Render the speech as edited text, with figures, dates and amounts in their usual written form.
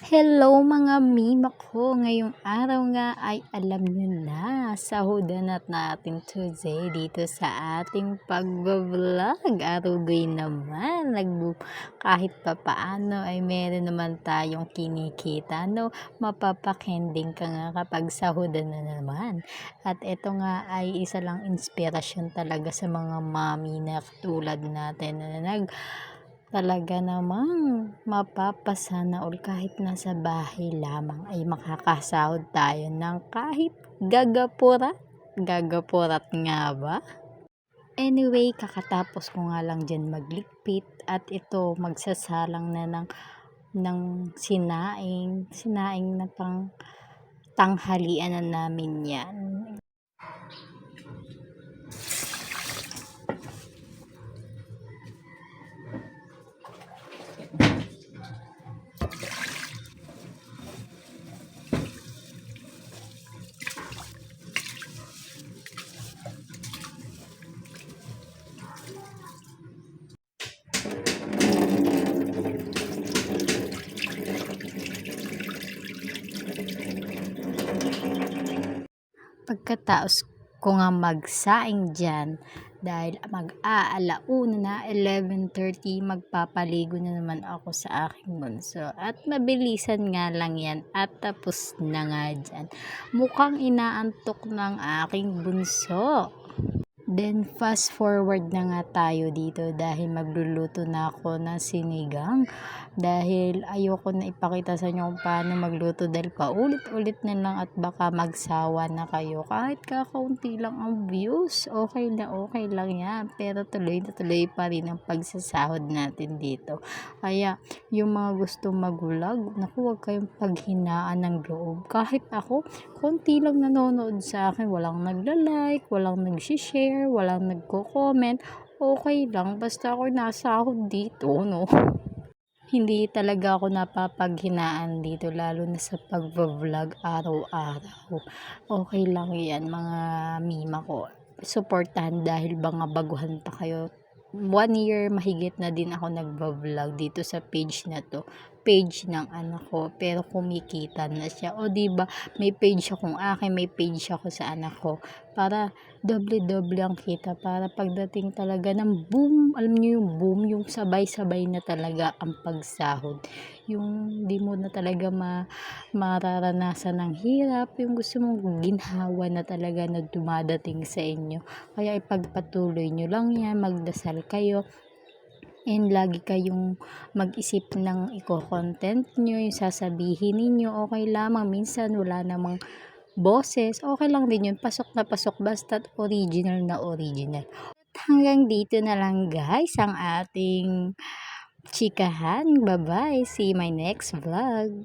Hello mga mima ko! Ngayong araw nga ay alam nyo na, sahudan natin today dito sa ating pagbablog. Arugoy naman, kahit pa paano ay meron naman tayong kinikita, no? Mapapakending ka nga kapag sahudan na naman. At ito nga ay isa lang inspirasyon talaga sa mga mami na tulad natin na talaga namang mapapasana all kahit nasa bahay lamang ay makakasahod tayo ng kahit gagapurat nga ba? Anyway, kakatapos ko nga lang dyan maglikpit at ito magsasalang na ng sinaing na pang tanghalian na namin yan. Pagkataos ko nga magsaing dyan, dahil mag-aalauna na 11:30, magpapaligo na naman ako sa aking bunso. At mabilisan nga lang yan at tapos na nga dyan. Mukhang inaantok ng aking bunso. Then fast forward na nga tayo dito dahil magluluto na ako ng sinigang, dahil ayoko na ipakita sa inyo kung paano magluto dahil paulit-ulit na lang at baka magsawa na kayo. Kahit kakaunti lang ang views, okay lang yan, pero tuloy na tuloy pa rin ang pagsasahod natin dito. Kaya yung mga gustong mag-vlog, naku, huwag kayong paghinaan ng loob. Kahit ako, konti lang nanonood sa akin, walang nagla-like, walang nag-share, walang nagko-comment, okay lang basta ako nasahod dito, no? Hindi talaga ako napapaghinaan dito, lalo na sa pagvo-vlog araw-araw. Okay lang yan mga mima ko, suportahan dahil mga baguhan pa kayo. 1 year mahigit na din ako nagvo-vlog dito sa page na to, page ng anak ko, pero kumikita na siya. O diba, may page akong akin, may page ako sa anak ko, para doble-doble ang kita, para pagdating talaga ng boom, alam niyo yung boom, yung sabay-sabay na talaga ang pagsahod, yung di mo na talaga mararanasan ng hirap, yung gusto mong ginhawa na talaga na dumadating sa inyo. Kaya ipagpatuloy nyo lang yan, magdasal kayo, and lagi kayong mag-isip ng i-content nyo, yung sasabihin ninyo, okay lamang, minsan wala namang boses, okay lang din yun, pasok na pasok, basta't original na original. Hanggang dito na lang guys ang ating chikahan. Bye bye, see you my next vlog.